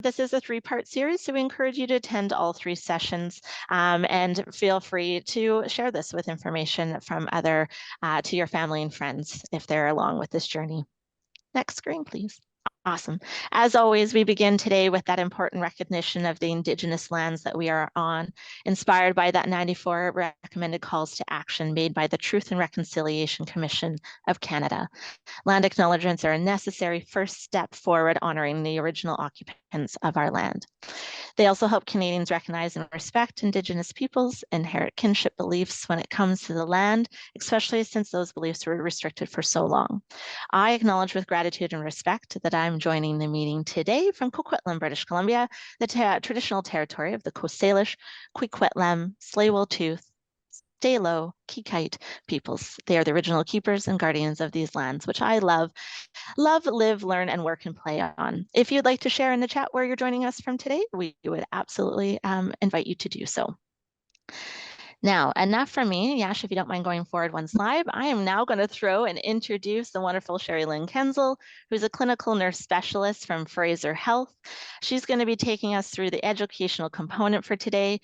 This is a three-part series, so we encourage you to attend all three sessions and feel free to share this with information from to your family and friends if they're along with this journey. Next screen, please. Awesome. As always, we begin today with that important recognition of the Indigenous lands that we are on, inspired by that 94 recommended calls to action made by the Truth and Reconciliation Commission of Canada. Land acknowledgements are a necessary first step forward honoring the original occupants of our land. They also help Canadians recognize and respect Indigenous peoples' inherent kinship beliefs when it comes to the land, especially since those beliefs were restricted for so long. I acknowledge with gratitude and respect that I'm joining the meeting today from Coquitlam, British Columbia, the traditional territory of the Coast Salish, Coquitlam, Tsleil-Waututh, Stalo, Kikite peoples. They are the original keepers and guardians of these lands, which I love, live, learn, and work and play on. If you'd like to share in the chat where you're joining us from today, we would absolutely invite you to do so. Now, enough from me. Yash, if you don't mind going forward one slide, I am now going to throw and introduce the wonderful Sherry Lynn Kenzel, who's a clinical nurse specialist from Fraser Health. She's going to be taking us through the educational component for today.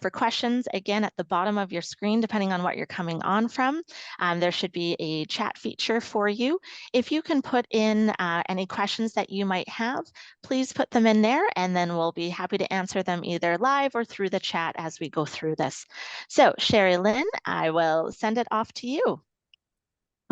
For questions, again, at the bottom of your screen, depending on what you're coming on from, there should be a chat feature for you. If you can put in any questions that you might have, please put them in there, and then we'll be happy to answer them either live or through the chat as we go through this. So Sherry Lynn, I will send it off to you. Well,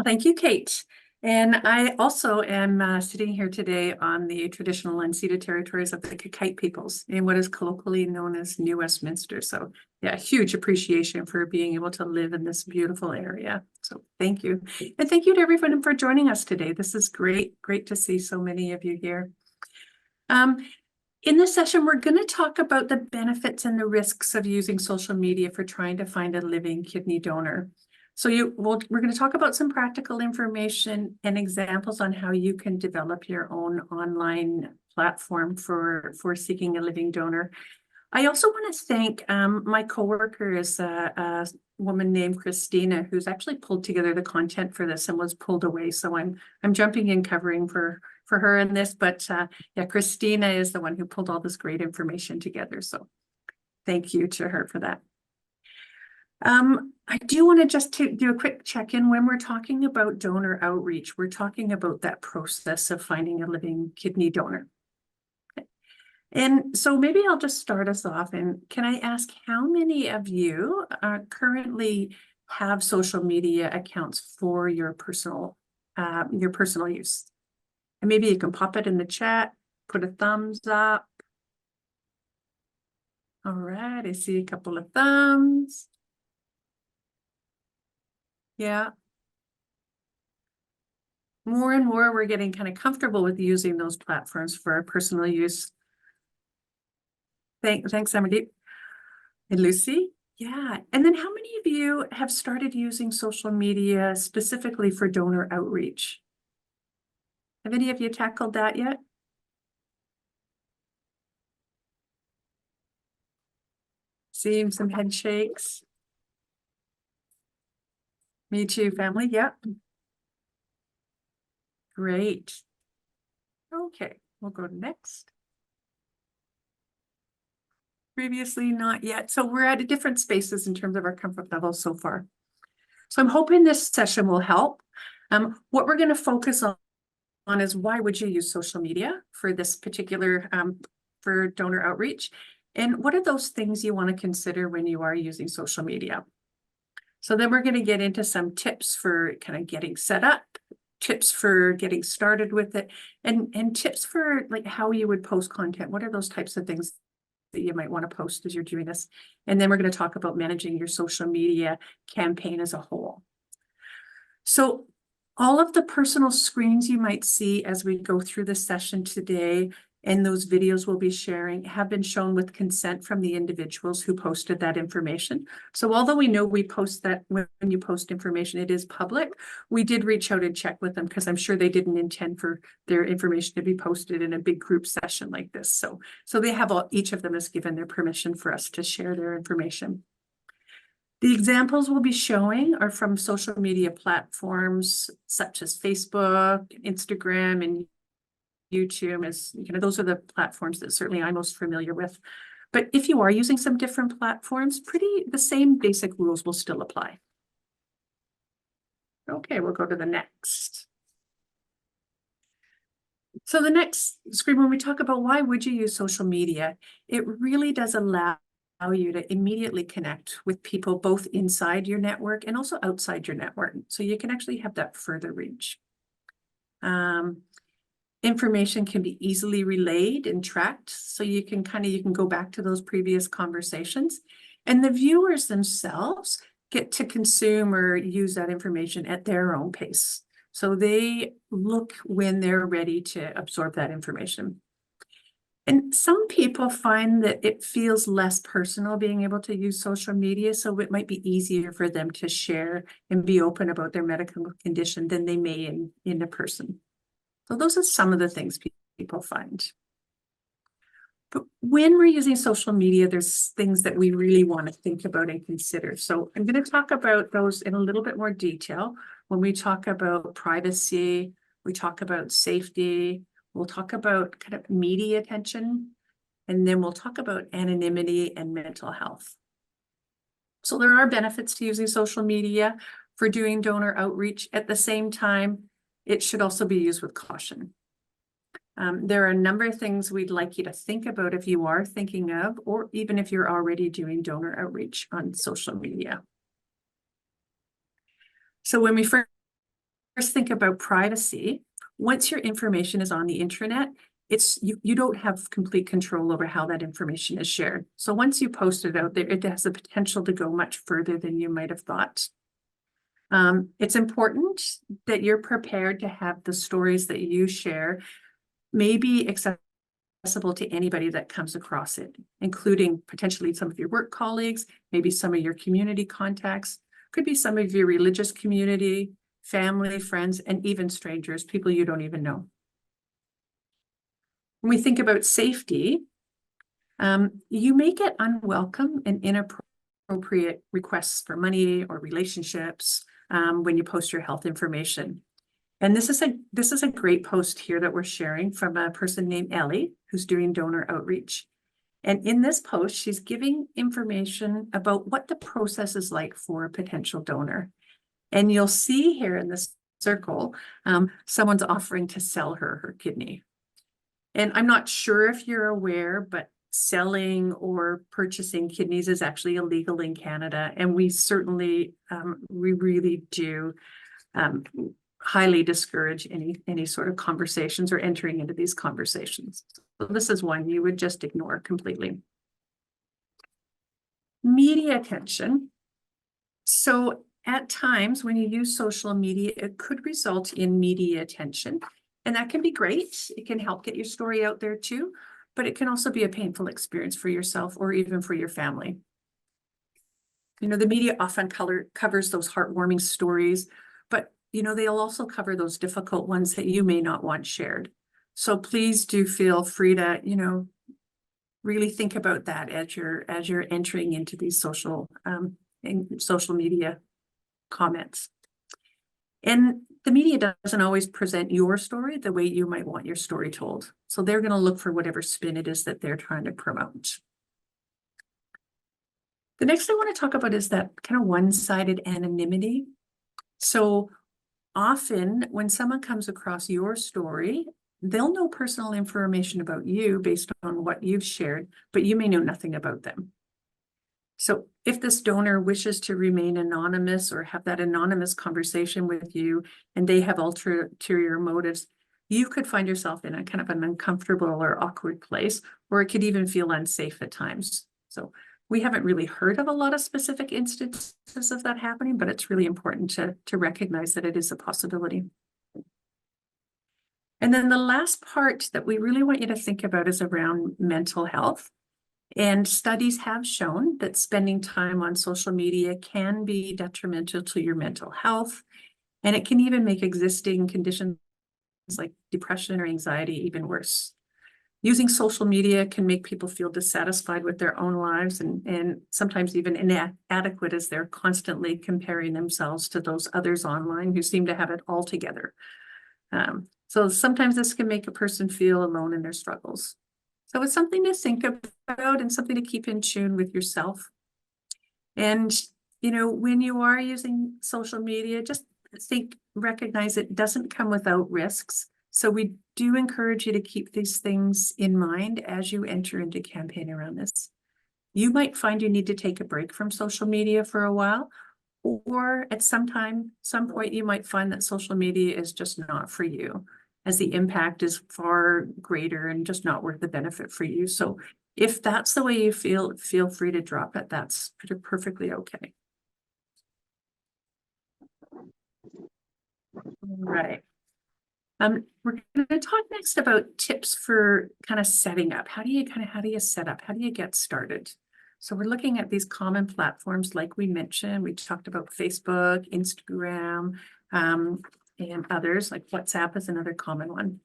thank you, Kate. And I also am sitting here today on the traditional unceded territories of the Kikite peoples in what is colloquially known as New Westminster. So yeah, huge appreciation for being able to live in this beautiful area. So thank you. And thank you to everyone for joining us today. This is great to see so many of you here. In this session, we're going to talk about the benefits and the risks of using social media for trying to find a living kidney donor. So we're going to talk about some practical information and examples on how you can develop your own online platform for seeking a living donor. I also want to thank my coworker is a woman named Christina, who's actually pulled together the content for this and was pulled away. So I'm jumping in covering for her in this, but yeah, Christina is the one who pulled all this great information together. So thank you to her for that. I do want to just do a quick check-in. When we're talking about donor outreach, we're talking about that process of finding a living kidney donor. And so maybe I'll just start us off. And can I ask how many of you currently have social media accounts for your personal use? And maybe you can pop it in the chat, put a thumbs up. All right, I see a couple of thumbs. Yeah. More and more, we're getting kind of comfortable with using those platforms for our personal use. Thanks, Amardeep. And Lucy? Yeah. And then how many of you have started using social media specifically for donor outreach? Have any of you tackled that yet? Seeing some head shakes. Me too, family. Yep. Great. Okay, we'll go next. Previously, not yet. So we're at different spaces in terms of our comfort level so far. So I'm hoping this session will help. What we're going to focus on is why would you use social media for this particular, for donor outreach? And what are those things you want to consider when you are using social media? So then we're going to get into some tips for kind of getting set up, tips for getting started with it, and tips for like how you would post content. What are those types of things that you might want to post as you're doing this? And then we're going to talk about managing your social media campaign as a whole. So all of the personal screens you might see as we go through this session today and those videos we'll be sharing have been shown with consent from the individuals who posted that information. So although we know we post that when you post information, it is public, we did reach out and check with them because I'm sure they didn't intend for their information to be posted in a big group session like this. So they have each of them has given their permission for us to share their information. The examples we'll be showing are from social media platforms such as Facebook, Instagram, and YouTube, as you know, those are the platforms that certainly I'm most familiar with. But if you are using some different platforms, the same basic rules will still apply. Okay, we'll go to the next. So the next screen, when we talk about why would you use social media, it really does allow you to immediately connect with people both inside your network and also outside your network. So you can actually have that further reach. Information can be easily relayed and tracked. So you can go back to those previous conversations, and the viewers themselves get to consume or use that information at their own pace. So they look when they're ready to absorb that information. And some people find that it feels less personal being able to use social media, so it might be easier for them to share and be open about their medical condition than they may in a person. So those are some of the things people find. But when we're using social media, there's things that we really want to think about and consider. So I'm going to talk about those in a little bit more detail. When we talk about privacy, we talk about safety, we'll talk about kind of media attention, and then we'll talk about anonymity and mental health. So there are benefits to using social media for doing donor outreach. At the same time, it should also be used with caution. There are a number of things we'd like you to think about if you are thinking of, or even if you're already doing donor outreach on social media. So when we first think about privacy, once your information is on the internet, you don't have complete control over how that information is shared. So once you post it out there, it has the potential to go much further than you might have thought. It's important that you're prepared to have the stories that you share may be accessible to anybody that comes across it, including potentially some of your work colleagues, maybe some of your community contacts, could be some of your religious community, family, friends, and even strangers, people you don't even know. When we think about safety, you may get unwelcome and inappropriate requests for money or relationships when you post your health information. And this is a great post here that we're sharing from a person named Ellie, who's doing donor outreach. And in this post, she's giving information about what the process is like for a potential donor. And you'll see here in this circle, someone's offering to sell her kidney. And I'm not sure if you're aware, but selling or purchasing kidneys is actually illegal in Canada. And we certainly, we really do highly discourage any sort of conversations or entering into these conversations. So this is one you would just ignore completely. Media attention. So at times when you use social media, it could result in media attention, and that can be great. It can help get your story out there too, but it can also be a painful experience for yourself or even for your family. You know, the media often covers those heartwarming stories, but you know, they'll also cover those difficult ones that you may not want shared. So please do feel free to, you know, really think about that as you're entering into these social media comments. And the media doesn't always present your story the way you might want your story told. So they're going to look for whatever spin it is that they're trying to promote. The next I want to talk about is that kind of one-sided anonymity. So often when someone comes across your story, they'll know personal information about you based on what you've shared, but you may know nothing about them. So if this donor wishes to remain anonymous or have that anonymous conversation with you and they have ulterior motives, you could find yourself in a kind of an uncomfortable or awkward place, or it could even feel unsafe at times. So we haven't really heard of a lot of specific instances of that happening, but it's really important to recognize that it is a possibility. And then the last part that we really want you to think about is around mental health. And studies have shown that spending time on social media can be detrimental to your mental health, and it can even make existing conditions like depression or anxiety even worse. Using social media can make people feel dissatisfied with their own lives and sometimes even inadequate as they're constantly comparing themselves to those others online who seem to have it all together. So sometimes this can make a person feel alone in their struggles. So it's something to think about and something to keep in tune with yourself. And, when you are using social media, just recognize it doesn't come without risks. So we do encourage you to keep these things in mind as you enter into campaign around this. You might find you need to take a break from social media for a while, or at some point, you might find that social media is just not for you, as the impact is far greater and just not worth the benefit for you. So if that's the way you feel free to drop it. That's perfectly okay. Right. We're going to talk next about tips for kind of setting up. How do you set up? How do you get started? So we're looking at these common platforms, like we mentioned. We talked about Facebook, Instagram, and others, like WhatsApp is another common one.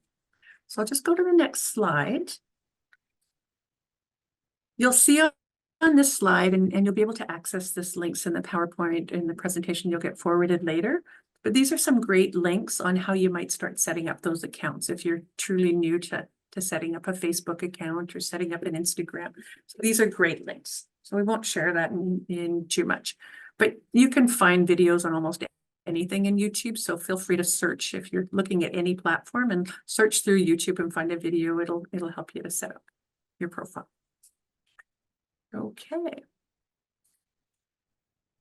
So I'll just go to the next slide. You'll see on this slide, and you'll be able to access this links in the PowerPoint in the presentation you'll get forwarded later. But these are some great links on how you might start setting up those accounts if you're truly new to setting up a Facebook account or setting up an Instagram. So these are great links. So we won't share that in too much, but you can find videos on almost anything in YouTube. So feel free to search if you're looking at any platform, and search through YouTube and find a video. It'll help you to set up your profile. Okay.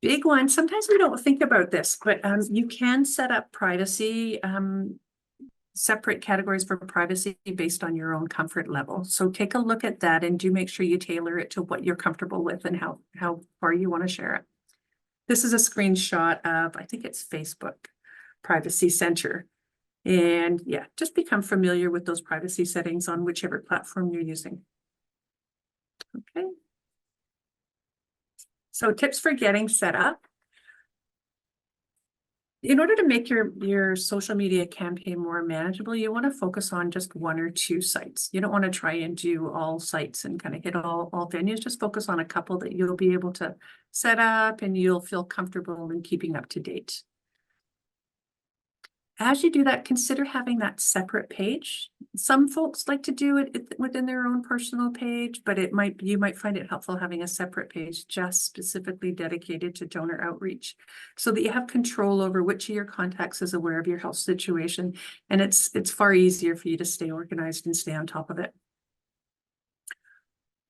Big one. Sometimes we don't think about this, but you can set up privacy, separate categories for privacy based on your own comfort level. So take a look at that and do make sure you tailor it to what you're comfortable with and how far you want to share it. This is a screenshot of, I think it's Facebook Privacy Center. And yeah, just become familiar with those privacy settings on whichever platform you're using. Okay. So tips for getting set up. In order to make your social media campaign more manageable, you want to focus on just one or two sites. You don't want to try and do all sites and kind of hit all venues. Just focus on a couple that you'll be able to set up and you'll feel comfortable in keeping up to date. As you do that, consider having that separate page. Some folks like to do it within their own personal page, but you might find it helpful having a separate page just specifically dedicated to donor outreach, so that you have control over which of your contacts is aware of your health situation, and it's far easier for you to stay organized and stay on top of it.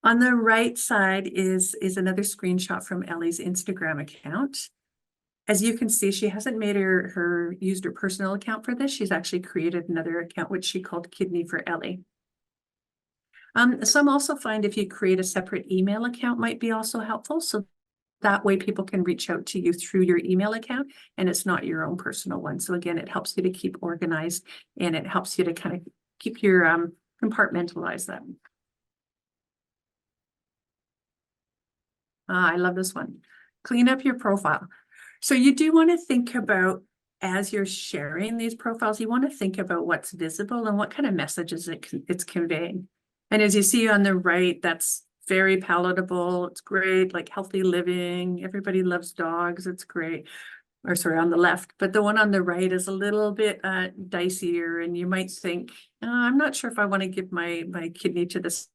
On the right side is another screenshot from Ellie's Instagram account. As you can see, she hasn't made used her personal account for this. She's actually created another account, which she called Kidney for Ellie. Some also find if you create a separate email account might be also helpful. So that way people can reach out to you through your email account and it's not your own personal one. So again, it helps you to keep organized and it helps you to kind of keep your compartmentalize them. I love this one. Clean up your profile. So you do want to think about, as you're sharing these profiles, you want to think about what's visible and what kind of messages it's conveying. And as you see on the right, that's very palatable. It's great, like healthy living. Everybody loves dogs. It's great. Or sorry, on the left, but the one on the right is a little bit dicier, and you might think, I'm not sure if I want to give my kidney to this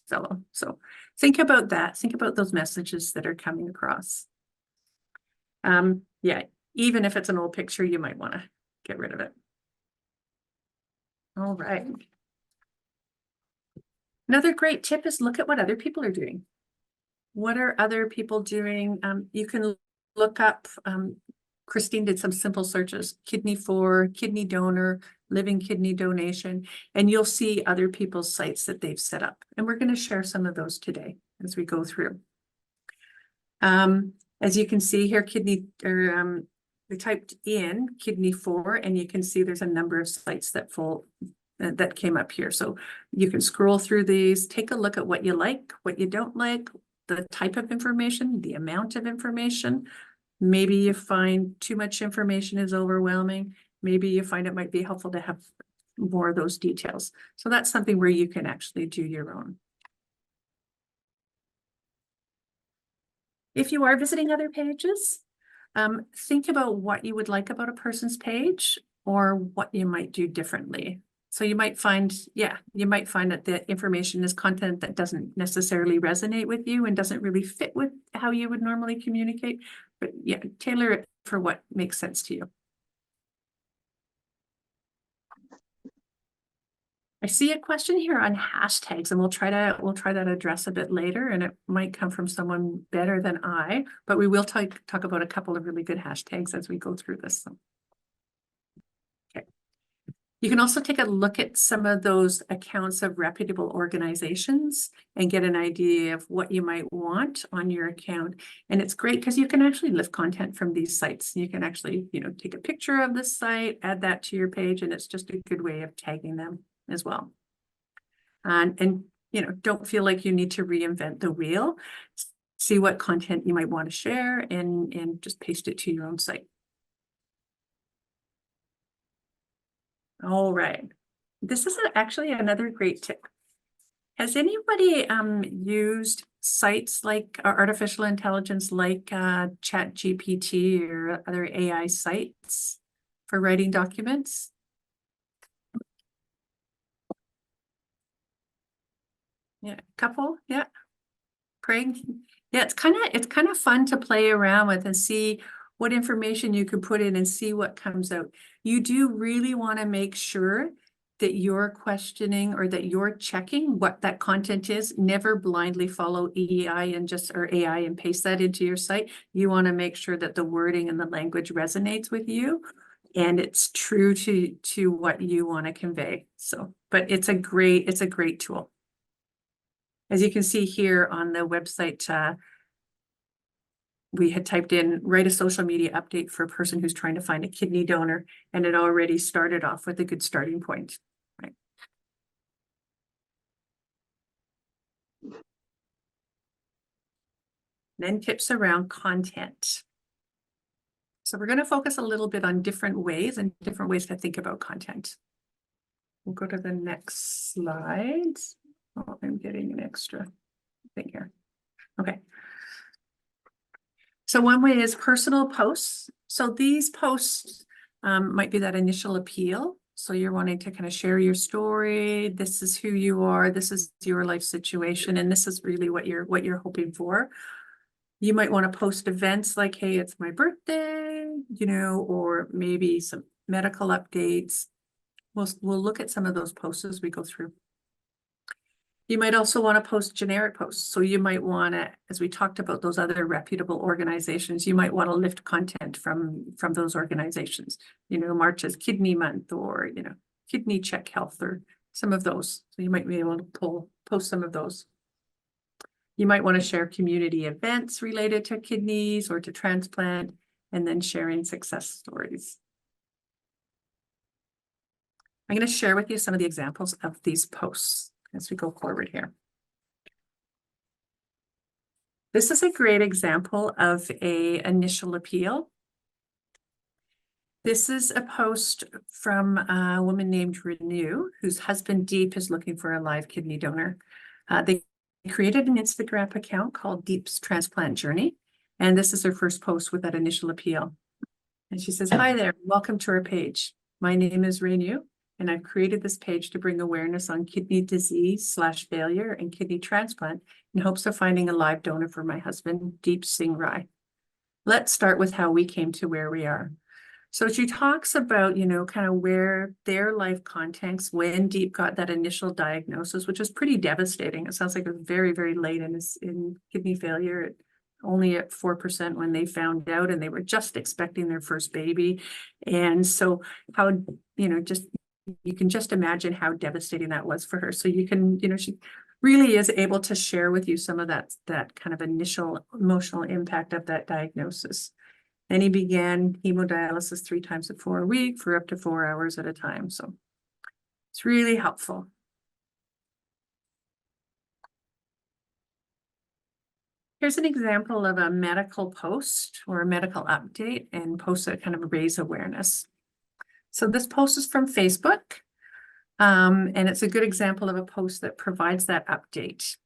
fellow. So think about that. Think about those messages that are coming across. Yeah, even if it's an old picture, you might want to get rid of it. All right. Another great tip is look at what other people are doing. What are other people doing? You can look up, Christine did some simple searches, kidney for, kidney donor, living kidney donation, and you'll see other people's sites that they've set up. And we're going to share some of those today as we go through. As you can see here, we typed in kidney for, and you can see there's a number of sites that came up here. So you can scroll through these, take a look at what you like, what you don't like, the type of information, the amount of information. Maybe you find too much information is overwhelming. Maybe you find it might be helpful to have more of those details. So that's something where you can actually do your own. If you are visiting other pages, think about what you would like about a person's page, or what you might do differently. So you might find, that the information is content that doesn't necessarily resonate with you and doesn't really fit with how you would normally communicate. But yeah, tailor it for what makes sense to you. I see a question here on hashtags, and we'll try that address a bit later, and it might come from someone better than I, but we will talk about a couple of really good hashtags as we go through this. So. Okay. You can also take a look at some of those accounts of reputable organizations and get an idea of what you might want on your account. And it's great because you can actually lift content from these sites. You can actually, take a picture of this site, add that to your page, and it's just a good way of tagging them as well. And don't feel like you need to reinvent the wheel. See what content you might want to share and just paste it to your own site. All right. This is actually another great tip. Has anybody used sites like artificial intelligence like ChatGPT or other AI sites for writing documents? Yeah, a couple, yeah. Craig, yeah, it's kind of fun to play around with and see what information you could put in and see what comes out. You do really want to make sure that you're questioning or that you're checking what that content is. Never blindly follow EI or AI and paste that into your site. You want to make sure that the wording and the language resonates with you and it's true to what you want to convey. So, but it's a great tool. As you can see here on the website, we had typed in, write a social media update for a person who's trying to find a kidney donor, and it already started off with a good starting point, right? Then tips around content. So we're going to focus a little bit on different ways to think about content. We'll go to the next slide. Oh, I'm getting an extra thing here. Okay. So one way is personal posts. So these posts might be that initial appeal. So you're wanting to kind of share your story. This is who you are. This is your life situation. And this is really what you're hoping for. You might want to post events like, hey, it's my birthday, or maybe some medical updates. We'll look at some of those posts as we go through. You might also want to post generic posts. So you might want to, as we talked about those other reputable organizations, you might want to lift content from those organizations. March is Kidney Month, or, Kidney Check Health, or some of those. So you might be able to post some of those. You might want to share community events related to kidneys or to transplant, and then sharing success stories. I'm going to share with you some of the examples of these posts as we go forward here. This is a great example of an initial appeal. This is a post from a woman named Renew, whose husband Deep is looking for a live kidney donor. They created an Instagram account called Deep's Transplant Journey, and this is her first post with that initial appeal. And she says, "Hi there, welcome to our page. My name is Renew, and I've created this page to bring awareness on kidney disease/failure and kidney transplant in hopes of finding a live donor for my husband, Deep Singh Rai. Let's start with how we came to where we are." So she talks about, kind of where their life context, when Deep got that initial diagnosis, which was pretty devastating. It sounds like it was very, very late in kidney failure, only at 4% when they found out, and they were just expecting their first baby. And so how, you can just imagine how devastating that was for her. So you can, she really is able to share with you some of that kind of initial emotional impact of that diagnosis. And he began hemodialysis 3 times a week for up to 4 hours at a time. So it's really helpful. Here's an example of a medical post or a medical update, and posts that kind of raise awareness. So this post is from Facebook, and it's a good example of a post that provides that update.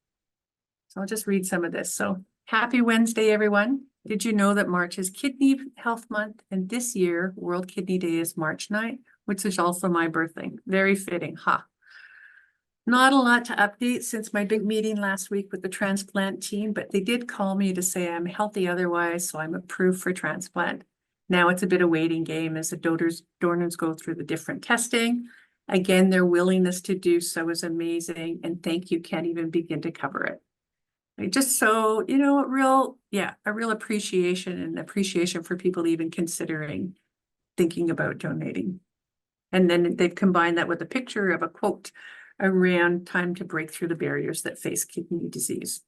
So I'll just read some of this. So, happy Wednesday, everyone. Did you know that March is Kidney Health Month, and this year, World Kidney Day is March 9th, which is also my birthday. Very fitting, huh? Not a lot to update since my big meeting last week with the transplant team, but they did call me to say I'm healthy otherwise, so I'm approved for transplant. Now it's a bit of waiting game as the donors go through the different testing. Again, their willingness to do so is amazing, and thank you can't even begin to cover it. Just so, you know, a real appreciation for people even considering thinking about donating. And then they've combined that with a picture of a quote around time to break through the barriers that face kidney disease.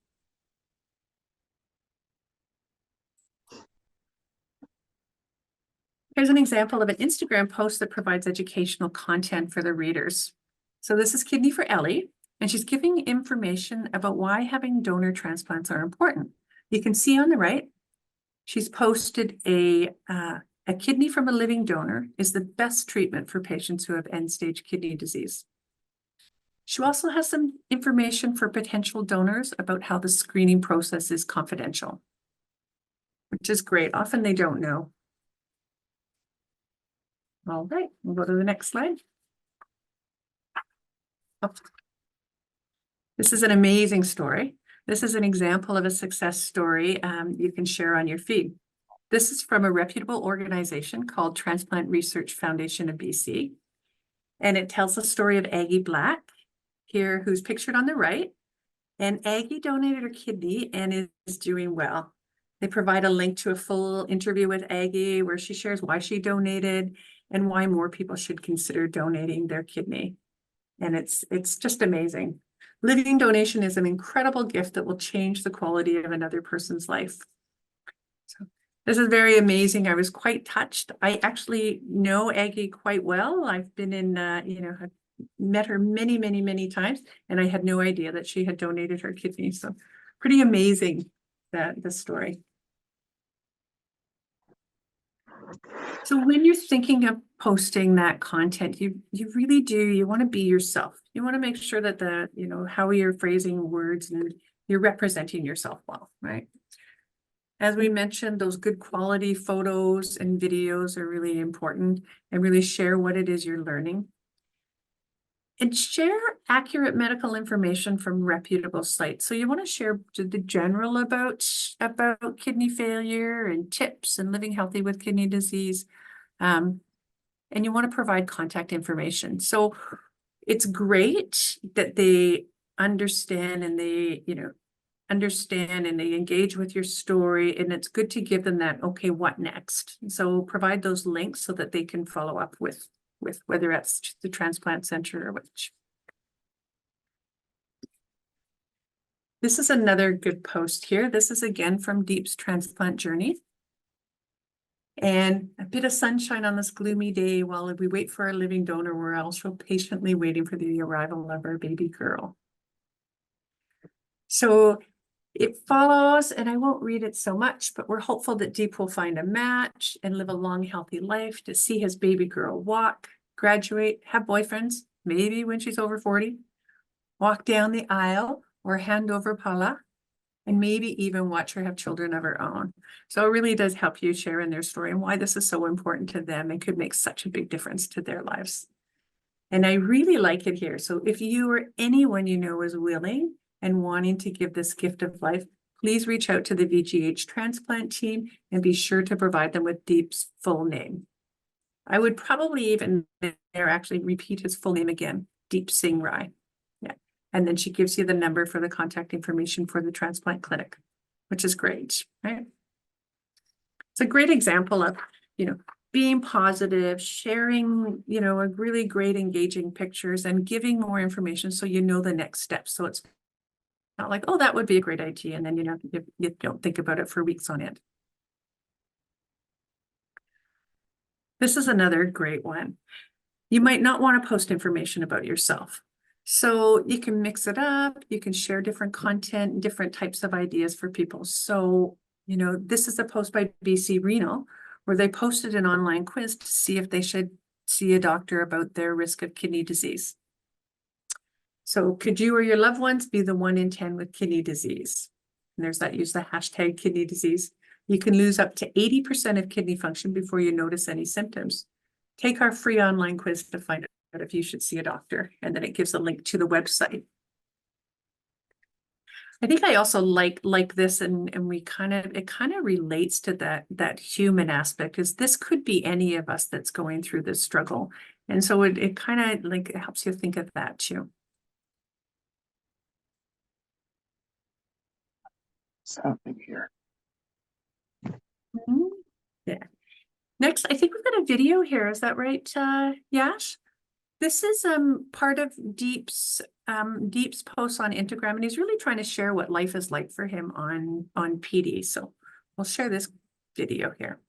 Here's an example of an Instagram post that provides educational content for the readers. So this is Kidney for Ellie, and she's giving information about why having donor transplants are important. You can see on the right, she's posted a kidney from a living donor is the best treatment for patients who have end-stage kidney disease. She also has some information for potential donors about how the screening process is confidential, which is great. Often they don't know. All right, we'll go to the next slide. Oh. This is an amazing story. This is an example of a success story you can share on your feed. This is from a reputable organization called Transplant Research Foundation of BC. And it tells the story of Aggie Black here, who's pictured on the right. And Aggie donated her kidney and is doing well. They provide a link to a full interview with Aggie where she shares why she donated and why more people should consider donating their kidney. And it's just amazing. Living donation is an incredible gift that will change the quality of another person's life. So this is very amazing. I was quite touched. I actually know Aggie quite well. I've been in, I've met her many, many, many times, and I had no idea that she had donated her kidney. So pretty amazing, this story. So when you're thinking of posting that content, you really do, you want to be yourself. You want to make sure that how you're phrasing words and you're representing yourself well, right? As we mentioned, those good quality photos and videos are really important, and really share what it is you're learning. And share accurate medical information from reputable sites. So you want to share the general about kidney failure and tips and living healthy with kidney disease. And you want to provide contact information. So it's great that they understand and they engage with your story, and it's good to give them that, okay, what next? So provide those links so that they can follow up with whether it's the transplant center or which. This is another good post here. This is again from Deep's transplant journey. And a bit of sunshine on this gloomy day while we wait for our living donor, we're also patiently waiting for the arrival of our baby girl. So it follows, and I won't read it so much, but we're hopeful that Deep will find a match and live a long, healthy life to see his baby girl walk, graduate, have boyfriends, maybe when she's over 40, walk down the aisle or hand over Paula, and maybe even watch her have children of her own. So it really does help you share in their story and why this is so important to them and could make such a big difference to their lives. And I really like it here. So if you or anyone you know is willing and wanting to give this gift of life, please reach out to the VGH transplant team and be sure to provide them with Deep's full name. I would probably even actually repeat his full name again, Deep Singh Rai. Yeah. And then she gives you the number for the contact information for the transplant clinic, which is great, right? It's a great example of, being positive, sharing, a really great engaging pictures and giving more information so you know the next steps. So it's not like, oh, that would be a great idea. And then, you don't think about it for weeks on end. This is another great one. You might not want to post information about yourself. So you can mix it up. You can share different content and different types of ideas for people. So, this is a post by BC Renal where they posted an online quiz to see if they should see a doctor about their risk of kidney disease. So could you or your loved ones be the 1 in 10 with kidney disease? And there's that, use the hashtag kidney disease. You can lose up to 80% of kidney function before you notice any symptoms. Take our free online quiz to find out if you should see a doctor, and then it gives a link to the website. I think I also like this, and it kind of relates to that human aspect, is this could be any of us that's going through this struggle. And so it kind of like it helps you think of that too. Something here. Yeah. Next, I think we've got a video here. Is that right, Yash? This is part of Deep's post on Instagram, and he's really trying to share what life is like for him on PD. So we'll share this video here.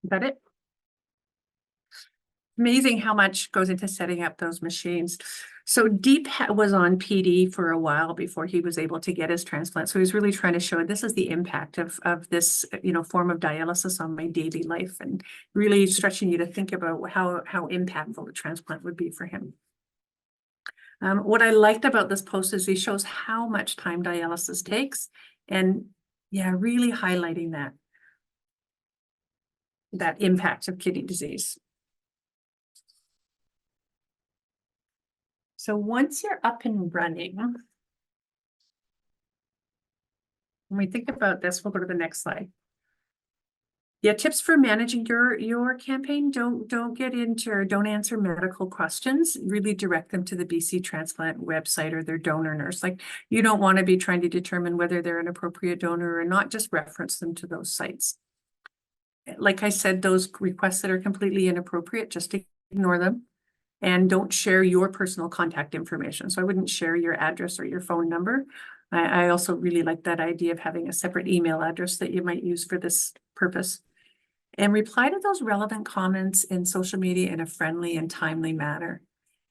Is that it? Amazing how much goes into setting up those machines. So Deep was on PD for a while before he was able to get his transplant. So he's really trying to show this is the impact of this, form of dialysis on my daily life, and really stretching you to think about how impactful a transplant would be for him. What I liked about this post is he shows how much time dialysis takes, and yeah, really highlighting that impact of kidney disease. So once you're up and running, when we think about this, we'll go to the next slide. Yeah, tips for managing your campaign. Don't get into or don't answer medical questions. Really direct them to the BC Transplant website or their donor nurse. Like, you don't want to be trying to determine whether they're an appropriate donor or not. Just reference them to those sites. Like I said, those requests that are completely inappropriate, just ignore them. And don't share your personal contact information. So I wouldn't share your address or your phone number. I also really like that idea of having a separate email address that you might use for this purpose. And reply to those relevant comments in social media in a friendly and timely manner.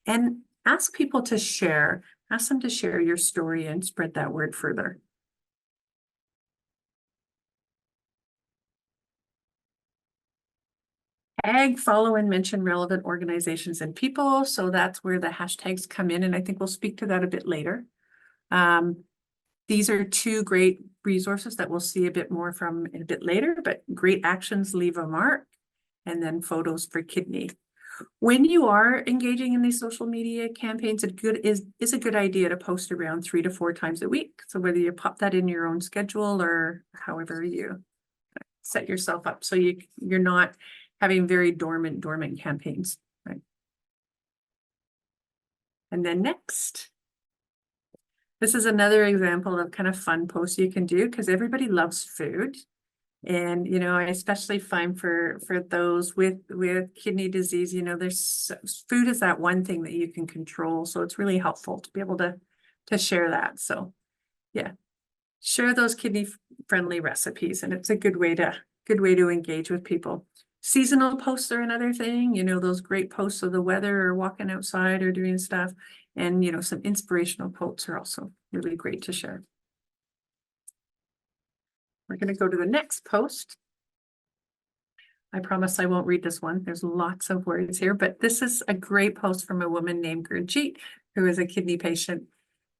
And ask people to share. Ask them to share your story and spread that word further. Tag, follow, and mention relevant organizations and people. So that's where the hashtags come in, and I think we'll speak to that a bit later. These are two great resources that we'll see a bit more from a bit later, but great actions leave a mark, and then photos for kidney. When you are engaging in these social media campaigns, it is a good idea to post around 3 to 4 times a week. So whether you pop that in your own schedule or however you set yourself up, so you're not having very dormant campaigns, right? And then next, this is another example of kind of fun posts you can do, because everybody loves food. And, I especially find for those with kidney disease, there's food is that one thing that you can control. So it's really helpful to be able to share that. So yeah, share those kidney friendly recipes, and it's a good way to engage with people. Seasonal posts are another thing, those great posts of the weather or walking outside or doing stuff. And, some inspirational quotes are also really great to share. We're going to go to the next post. I promise I won't read this one. There's lots of words here, but this is a great post from a woman named Gurjeet, who is a kidney patient.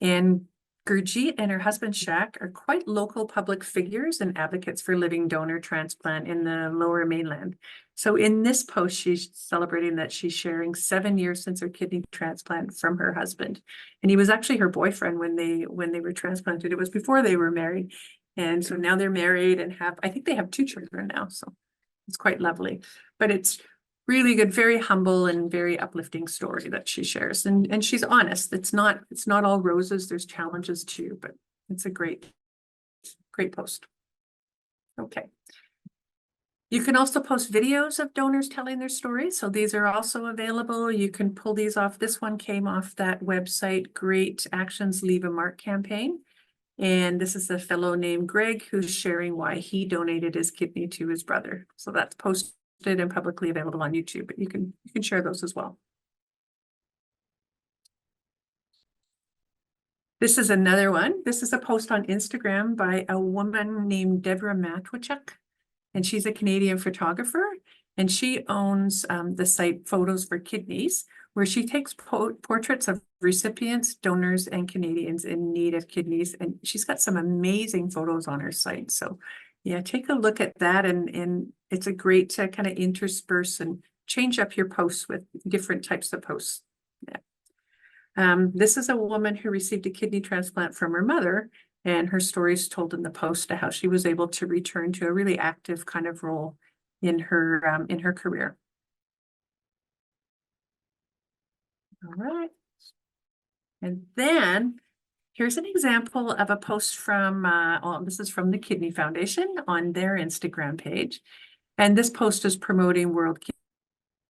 And Gurjeet and her husband Shaq are quite local public figures and advocates for living donor transplant in the Lower Mainland. So in this post, she's celebrating that she's sharing 7 years since her kidney transplant from her husband. And he was actually her boyfriend when they were transplanted. It was before they were married. And so now they're married and I think they have 2 children now. So it's quite lovely, but it's really good, very humble and very uplifting story that she shares. And she's honest. It's not all roses. There's challenges too, but it's a great post. Okay. You can also post videos of donors telling their stories. So these are also available. You can pull these off. This one came off that website, Great Actions Leave a Mark campaign. And this is a fellow named Greg who's sharing why he donated his kidney to his brother. So that's posted and publicly available on YouTube, but you can share those as well. This is another one. This is a post on Instagram by a woman named Deborah Matwichuk, and she's a Canadian photographer, and she owns the site Photos for Kidneys, where she takes portraits of recipients, donors, and Canadians in need of kidneys. And she's got some amazing photos on her site. So yeah, take a look at that. And it's a great to kind of intersperse and change up your posts with different types of posts. Yeah. This is a woman who received a kidney transplant from her mother, and her story is told in the post to how she was able to return to a really active kind of role in her career. All right. And then here's an example of a post from, this is from the Kidney Foundation on their Instagram page. And this post is promoting World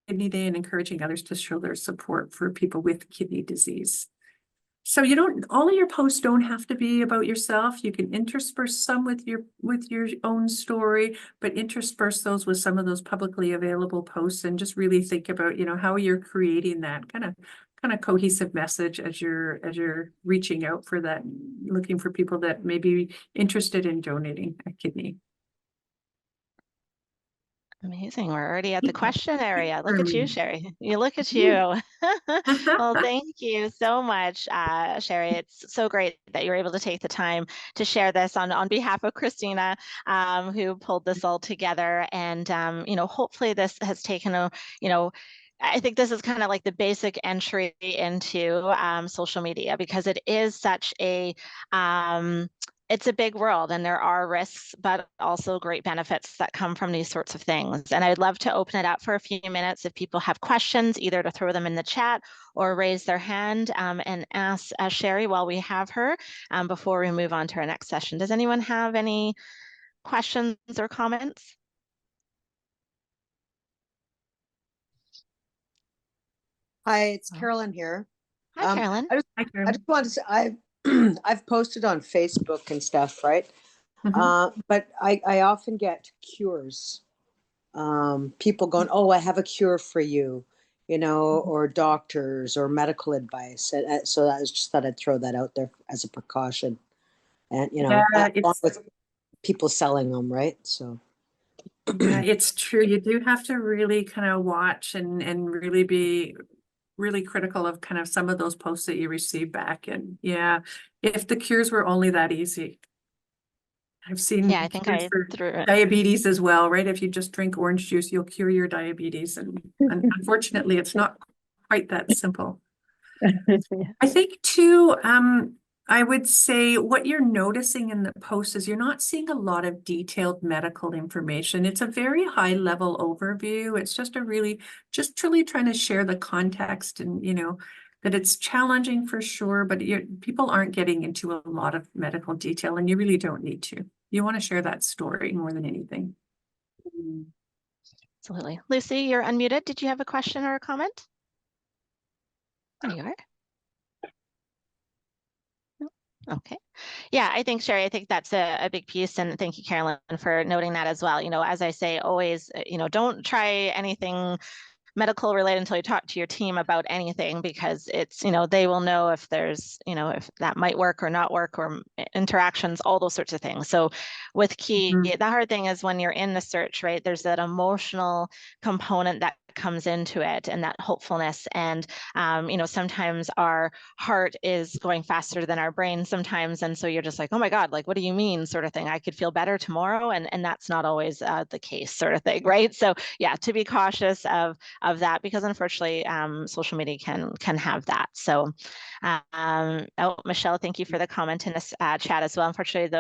Kidney Day and encouraging others to show their support for people with kidney disease. So all of your posts don't have to be about yourself. You can intersperse some with your own story, but intersperse those with some of those publicly available posts, and just really think about, how you're creating that kind of cohesive message as you're reaching out for that, looking for people that may be interested in donating a kidney. Amazing. We're already at the question area. Look at you, Sherry. Look at you. Well, thank you so much, Sherry. It's so great that you were able to take the time to share this on behalf of Christina, who pulled this all together. And, hopefully this has taken I think this is kind of like the basic entry into social media, because it is such a it's a big world, and there are risks, but also great benefits that come from these sorts of things. And I'd love to open it up for a few minutes if people have questions, either to throw them in the chat or raise their hand and ask Sherry while we have her before we move on to our next session. Does anyone have any questions or comments? Hi, it's Carolyn here. Hi, Carolyn. I just wanted to say I've posted on Facebook and stuff, right? But I often get cures. People going, "Oh, I have a cure for you," or doctors or medical advice. And so I just thought I'd throw that out there as a precaution. And along with people selling them, right? So. Yeah, it's true. You do have to really kind of watch and really be really critical of kind of some of those posts that you receive back. And yeah, if the cures were only that easy. I've seen I think I threw it. Diabetes as well, right? If you just drink orange juice, you'll cure your diabetes. And unfortunately, it's not quite that simple. I think too, I would say what you're noticing in the post is you're not seeing a lot of detailed medical information. It's a very high level overview. It's just truly trying to share the context and, that it's challenging for sure, but people aren't getting into a lot of medical detail, and you really don't need to. You want to share that story more than anything. Absolutely. Lucy, you're unmuted. Did you have a question or a comment? There you are. Okay. Yeah, I think, Sherry, that's a big piece. And thank you, Carolyn, for noting that as well. As I say, always, don't try anything medical related until you talk to your team about anything, because it's, they will know if there's, if that might work or not work, or interactions, all those sorts of things. So with Key, the hard thing is when you're in the search, right, there's that emotional component that comes into it, and that hopefulness. And, sometimes our heart is going faster than our brain sometimes. And so you're just like, oh my God, like, what do you mean, sort of thing? I could feel better tomorrow. And that's not always the case, sort of thing, right? So yeah, to be cautious of that, because unfortunately, social media can have that. So, Michelle, thank you for the comment in this chat as well. Unfortunately,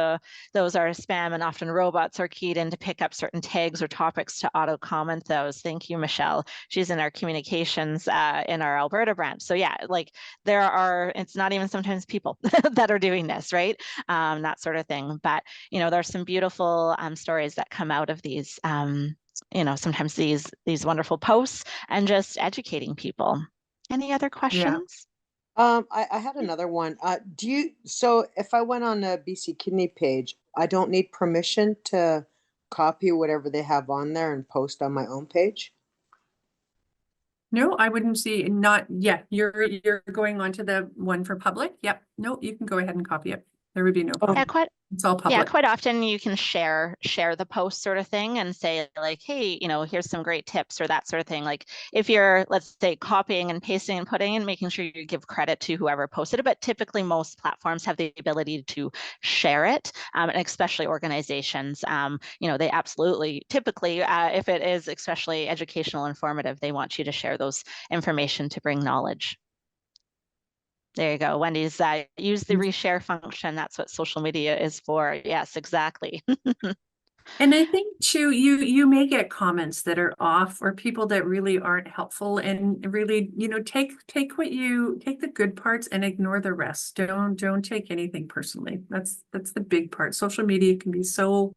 those are spam, and often robots are keyed in to pick up certain tags or topics to auto comment those. Thank you, Michelle. She's in our communications in our Alberta branch. So yeah, like it's not even sometimes people that are doing this, right? That sort of thing. But, there's some beautiful stories that come out of these, sometimes these wonderful posts, and just educating people. Any other questions? I had another one. So if I went on the BC Kidney page, I don't need permission to copy whatever they have on there and post on my own page? No, I wouldn't see, not, yeah, you're going on to the one for public. Yep. No, you can go ahead and copy it. There would be no Yeah, problem. It's all Yeah, public. quite often you can share the post sort of thing and say like, hey, here's some great tips or that sort of thing. Like if you're, let's say, copying and pasting and putting and making sure you give credit to whoever posted it, but typically most platforms have the ability to share it, and especially organizations, they absolutely, typically, if it is especially educational, informative, they want you to share those information to bring knowledge. There you go. Wendy's use the reshare function. That's what social media is for. Yes, exactly. And I think too, you may get comments that are off or people that really aren't helpful, and really, take the good parts and ignore the rest. Don't take anything personally. That's the big part. Social media can be so,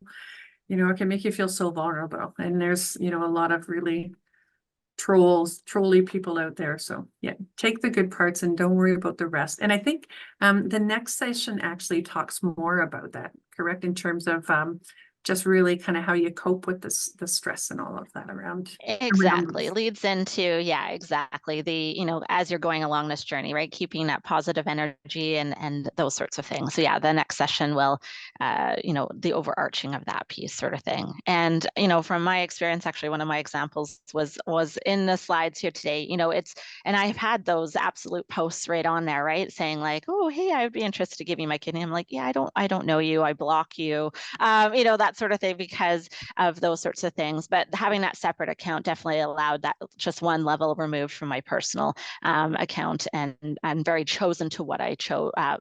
it can make you feel so vulnerable. And there's, a lot of really trolly people out there. So yeah, take the good parts and don't worry about the rest. And I think the next session actually talks more about that, correct? In terms of just really kind of how you cope with the stress and all of that around. Exactly. this. Leads into, yeah, exactly. As you're going along this journey, right? Keeping that positive energy and those sorts of things. So yeah, the next session will, the overarching of that piece sort of thing. And, from my experience, actually, one of my examples was in the slides here today, and I've had those absolute posts right on there, right? Saying like, oh, hey, I would be interested to give you my kidney. I'm like, yeah, I don't know you. I block you, that sort of thing because of those sorts of things. But having that separate account definitely allowed that just one level removed from my personal account, and I'm very chosen to what I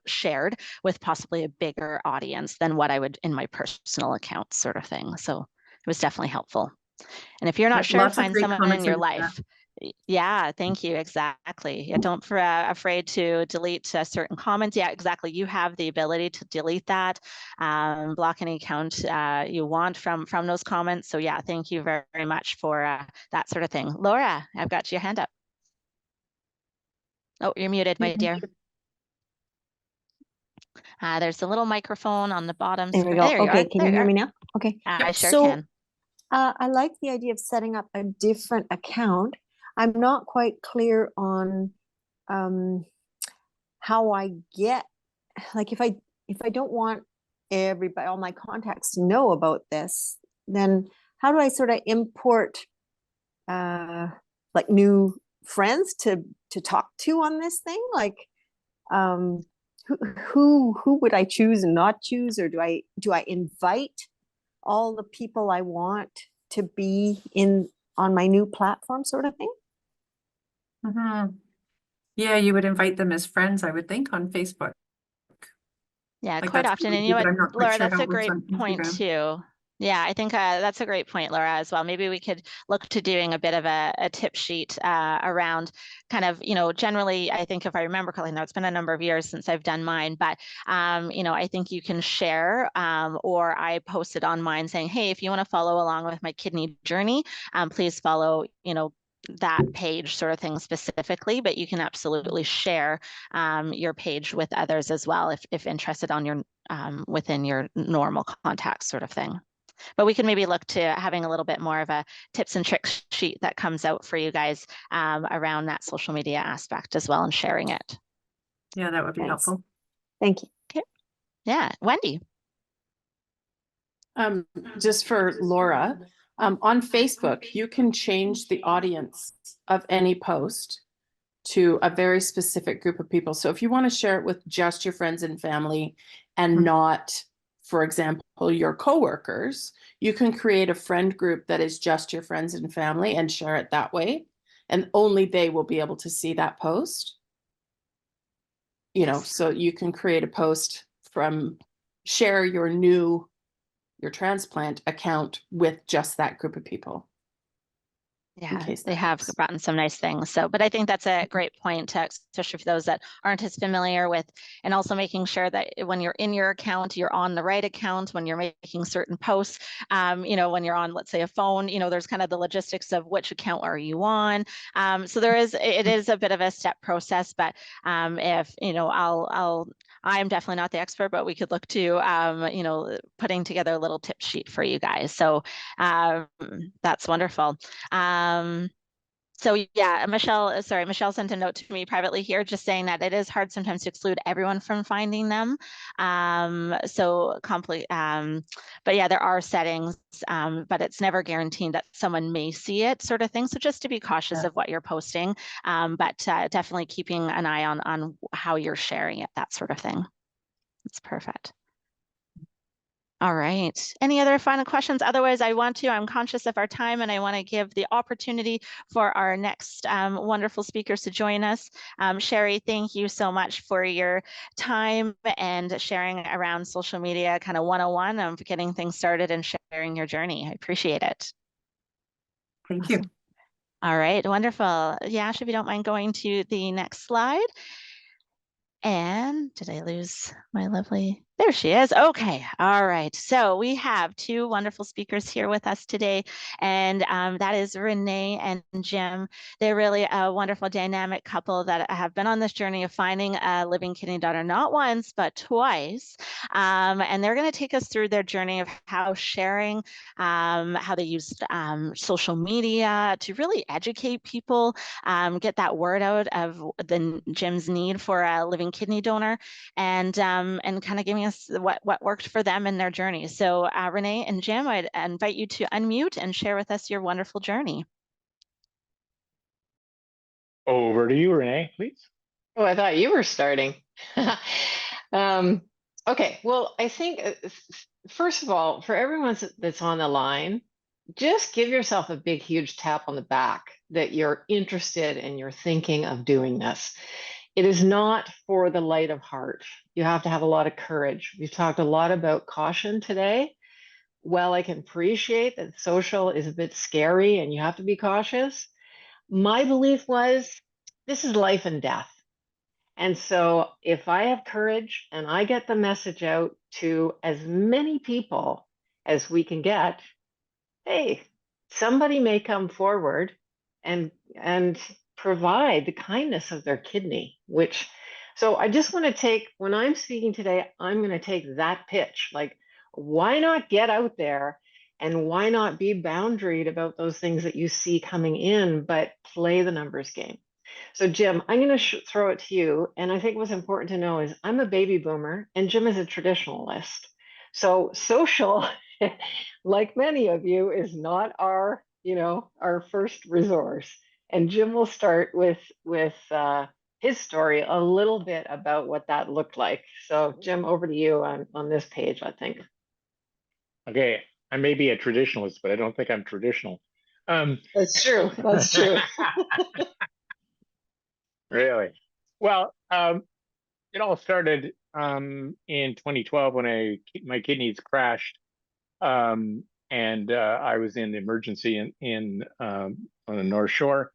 shared with possibly a bigger audience than what I would in my personal account sort of thing. So it was definitely helpful. And if you're not sure, Lots of find great someone comments in your in the chat. life. Yeah, thank you. Exactly. Yeah, don't be afraid to delete certain comments. Yeah, exactly. You have the ability to delete that, block any account you want from those comments. So yeah, thank you very, very much for that sort of thing. Laura, I've got your hand up. Oh, you're muted, my dear. There's a little microphone on the bottom. There we go. Okay, can you hear me now? Okay. I sure So, can. I like the idea of setting up a different account. I'm not quite clear on how I get, like if I don't want everybody, all my contacts to know about this, then how do I sort of import like new friends to talk to on this thing? Like who would I choose and not choose, or do I invite all the people I want to be on my new platform sort of thing? Mm-hmm. Yeah, you would invite them as friends, I would think, on Facebook. Yeah, Like quite that's often. what And we do, but what, I'm not quite Laura, sure that's how a it works great on point Instagram. too. Yeah, I think that's a great point, Laura, as well. Maybe we could look to doing a bit of a tip sheet around kind of, generally, I think if I remember correctly, now it's been a number of years since I've done mine, but, I think you can share, or I posted on mine saying, hey, if you want to follow along with my kidney journey, please follow, that page sort of thing specifically, but you can absolutely share your page with others as well if interested on your within your normal contacts sort of thing. But we can maybe look to having a little bit more of a tips and tricks sheet that comes out for you guys around that social media aspect as well and sharing it. Yeah, that would be Thanks. helpful. Thank you. Okay. Yeah, Wendy. Just for Laura, on Facebook, you can change the audience of any post to a very specific group of people. So if you want to share it with just your friends and family and not, for example, your coworkers, you can create a friend group that is just your friends and family and share it that way. And only they will be able to see that post. So you can create a post share your transplant account with just that group of people. Yeah, case they that have helps. gotten some nice things. So, but I think that's a great point, especially for those that aren't as familiar with, and also making sure that when you're in your account, you're on the right account, when you're making certain posts, when you're on, let's say, a phone, there's kind of the logistics of which account are you on. So it is a bit of a step process, but if, I'm definitely not the expert, but we could look to, putting together a little tip sheet for you guys. So that's wonderful. So yeah, Michelle sent a note to me privately here, just saying that it is hard sometimes to exclude everyone from finding them. But yeah, there are settings, but it's never guaranteed that someone may see it, sort of thing. So just to be cautious of what you're posting, but definitely keeping an eye on how you're sharing it, that sort of thing. That's perfect. All right. Any other final questions? Otherwise, I'm conscious of our time and I want to give the opportunity for our next wonderful speakers to join us. Sherry, thank you so much for your time and sharing around social media, kind of 101 of getting things started and sharing your journey. I appreciate it. Thank you. All right, wonderful. Yash, if you don't mind going to the next slide. And did I lose my lovely? There she is. Okay. All right. So we have two wonderful speakers here with us today, and that is Renee and Jim. They're really a wonderful dynamic couple that have been on this journey of finding a living kidney donor, not once, but twice. And they're going to take us through their journey of how sharing, how they used social media to really educate people, get that word out of Jim's need for a living kidney donor, and kind of giving us what worked for them in their journey. So Renee and Jim, I'd invite you to unmute and share with us your wonderful journey. Over to you, Renee, please. Oh, I thought you were starting. Okay, well, I think first of all, for everyone that's on the line, just give yourself a big, huge tap on the back that you're interested and you're thinking of doing this. It is not for the light of heart. You have to have a lot of courage. We've talked a lot about caution today. While I can appreciate that social is a bit scary and you have to be cautious, my belief was this is life and death. And so if I have courage and I get the message out to as many people as we can get, hey, somebody may come forward and provide the kindness of their kidney, so I just want to take, when I'm speaking today, I'm going to take that pitch. Like, why not get out there and why not be boundaried about those things that you see coming in, but play the numbers game? So Jim, I'm going to throw it to you. And I think what's important to know is I'm a baby boomer and Jim is a traditionalist. So social, like many of you, is not our first resource. And Jim will start with his story, a little bit about what that looked like. So Jim, over to you on this page, I think. Okay, I may be a traditionalist, but I don't think I'm traditional. That's true. That's true. Really? Well, it all started in 2012 when my kidneys crashed, and I was in emergency on the North Shore,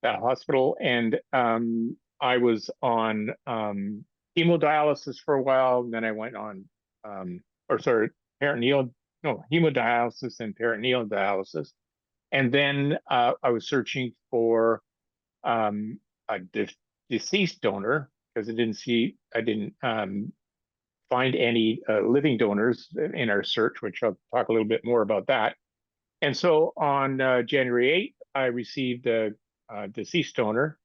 that hospital, and I was on hemodialysis for a while. And then I went on, hemodialysis and peritoneal dialysis, and then I was searching for a deceased donor because I didn't find any living donors in our search, which I'll talk a little bit more about that. And so on January 8th, I received a deceased donor,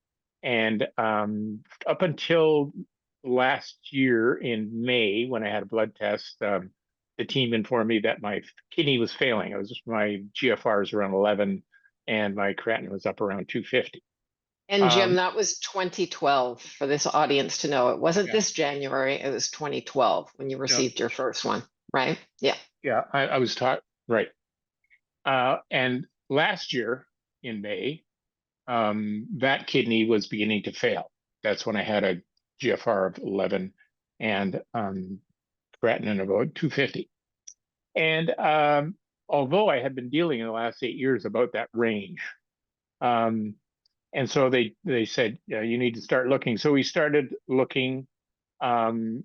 and up until last year in May, when I had a blood test, the team informed me that my kidney was failing. My GFR is around 11, and my creatinine was up around 250. And Jim, that was 2012 for this audience to know. It wasn't this January, it was 2012 when you received your first one, right? Yeah. Yeah, I was taught, right. And last year in May, that kidney was beginning to fail. That's when I had a GFR of 11 and creatinine of about 250. And although I had been dealing in the last 8 years about that range, And so they said, yeah, you need to start looking. So we started looking in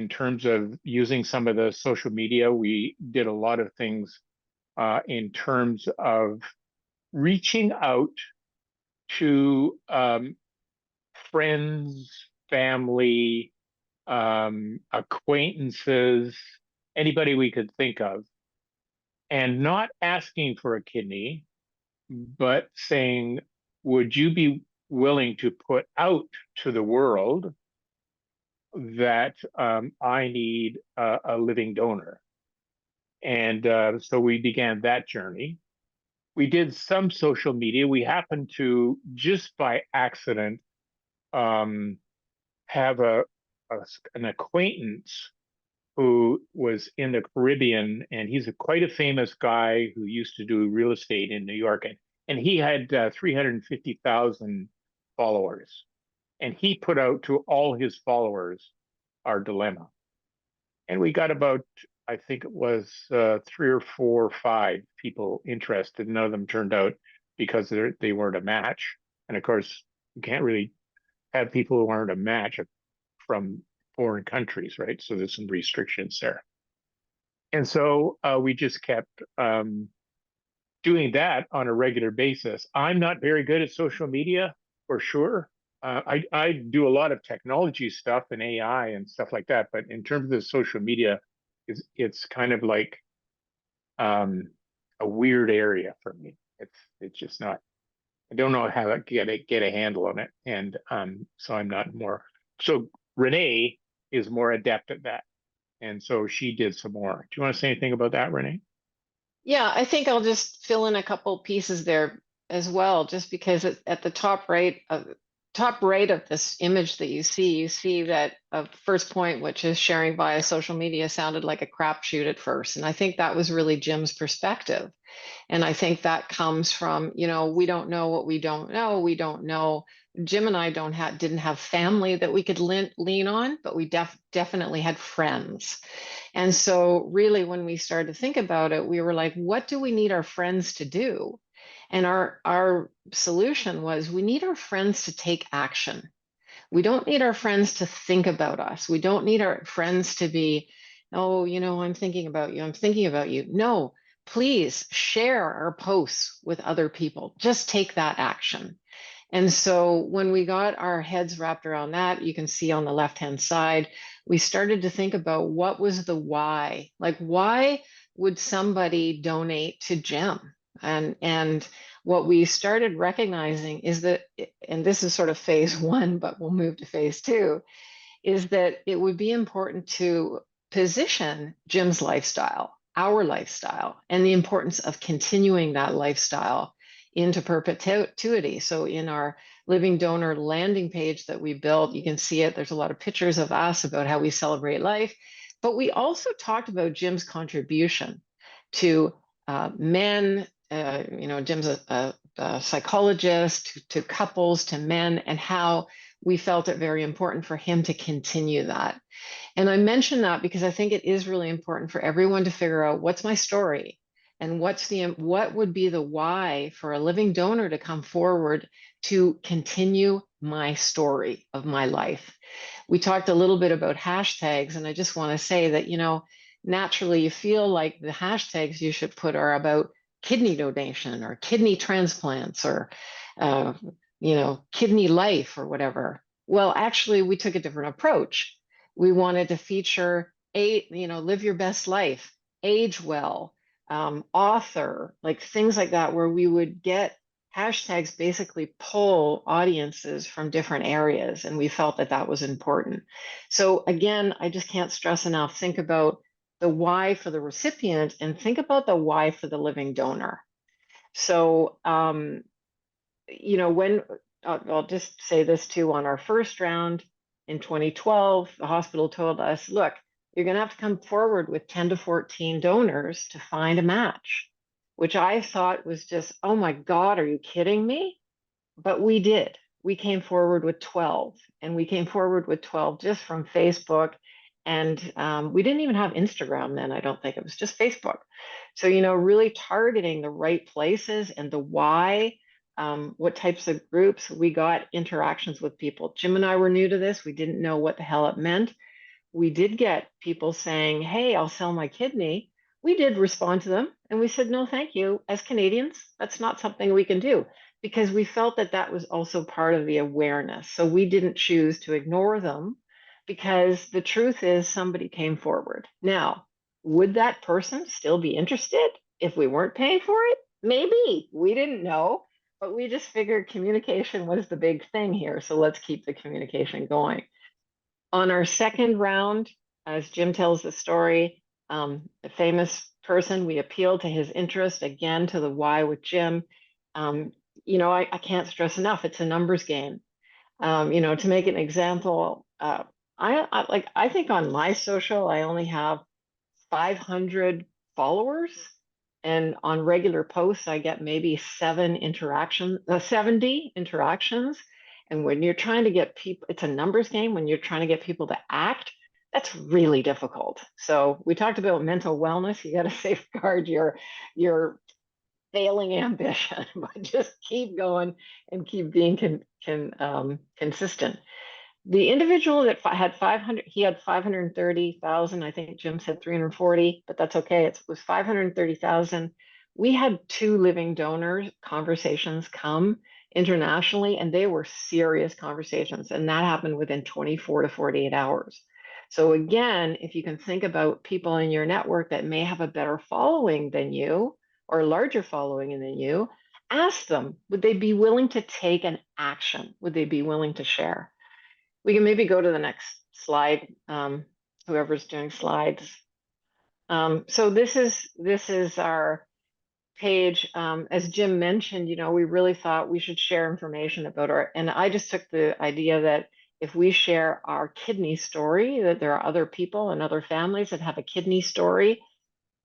terms of using some of the social media. We did a lot of things in terms of reaching out to friends, family, acquaintances, anybody we could think of, and not asking for a kidney, but saying, would you be willing to put out to the world that I need a living donor? And so we began that journey. We did some social media. We happened to, just by accident, have an acquaintance who was in the Caribbean, and he's quite a famous guy who used to do real estate in New York, and he had 350,000 followers, and he put out to all his followers our dilemma, and we got about, I think it was 3 or 4 or 5 people interested. None of them turned out because they weren't a match, and of course you can't really have people who aren't a match from foreign countries, right? So there's some restrictions there. And so we just kept doing that on a regular basis. I'm not very good at social media, for sure. I do a lot of technology stuff and AI and stuff like that, but in terms of the social media, it's kind of like a weird area for me. It's just not. I don't know how to get a handle on it, and so I'm not more. So Renee is more adept at that, and so she did some more. Do you want to say anything about that, Renee? Yeah, I think I'll just fill in a couple pieces there as well, just because at the top right of this image that you see that first point, which is sharing via social media, sounded like a crapshoot at first. And I think that was really Jim's perspective. And I think that comes from, we don't know what we don't know. We don't know. Jim and I didn't have family that we could lean on, but we definitely had friends. And so really, when we started to think about it, we were like, what do we need our friends to do? And our solution was, we need our friends to take action. We don't need our friends to think about us. We don't need our friends to be, oh, I'm thinking about you. I'm thinking about you. No, please share our posts with other people. Just take that action. And so when we got our heads wrapped around that, you can see on the left-hand side, we started to think about what was the why. Like, why would somebody donate to Jim? And what we started recognizing is that, and this is sort of phase 1, but we'll move to phase 2, is that it would be important to position Jim's lifestyle, our lifestyle, and the importance of continuing that lifestyle into perpetuity. So in our living donor landing page that we built, you can see it. There's a lot of pictures of us about how we celebrate life. But we also talked about Jim's contribution to men. Jim's a psychologist, to couples, to men, and how we felt it very important for him to continue that. And I mention that because I think it is really important for everyone to figure out, what's my story, and what would be the why for a living donor to come forward to continue my story of my life. We talked a little bit about hashtags, and I just want to say that, naturally you feel like the hashtags you should put are about kidney donation or kidney transplants or kidney life or whatever. Well, actually, we took a different approach. We wanted to feature live your best life, age well, author, like things like that, where we would get hashtags basically pull audiences from different areas, and we felt that that was important. So again, I just can't stress enough, think about the why for the recipient and think about the why for the living donor. So when I'll just say this too, on our first round in 2012, the hospital told us, look, you're going to have to come forward with 10 to 14 donors to find a match, which I thought was just, oh my God, are you kidding me? But we did. We came forward with 12, and we came forward with 12 just from Facebook. And we didn't even have Instagram then, I don't think. It was just Facebook. So, really targeting the right places and the why what types of groups. We got interactions with people. Jim and I were new to this. We didn't know what the hell it meant. We did get people saying, hey, I'll sell my kidney. We did respond to them and we said, no, thank you. As Canadians, that's not something we can do, because we felt that that was also part of the awareness. So we didn't choose to ignore them, because the truth is somebody came forward. Now, would that person still be interested if we weren't paying for it? Maybe. We didn't know, but we just figured communication was the big thing here. So let's keep the communication going. On our second round, as Jim tells the story, a famous person, we appealed to his interest, again, to the why with Jim. You know, I can't stress enough, it's a numbers game. You know, to make an example, I think on my social, I only have 500 followers, and on regular posts, I get maybe 70 interactions. And when you're trying to get people, it's a numbers game. When you're trying to get people to act, that's really difficult. So we talked about mental wellness. You got to safeguard your failing ambition, but just keep going and keep being consistent. The individual that had 500, he had 530,000. I think Jim said 340, but that's okay. It was 530,000. We had 2 living donors conversations come internationally, and they were serious conversations. And that happened within 24 to 48 hours. So again, if you can think about people in your network that may have a better following than you, or a larger following than you, ask them, would they be willing to take an action? Would they be willing to share? We can maybe go to the next slide, whoever's doing slides. So this is our page. As Jim mentioned, you know, we really thought we should share information about and I just took the idea that if we share our kidney story, that there are other people and other families that have a kidney story.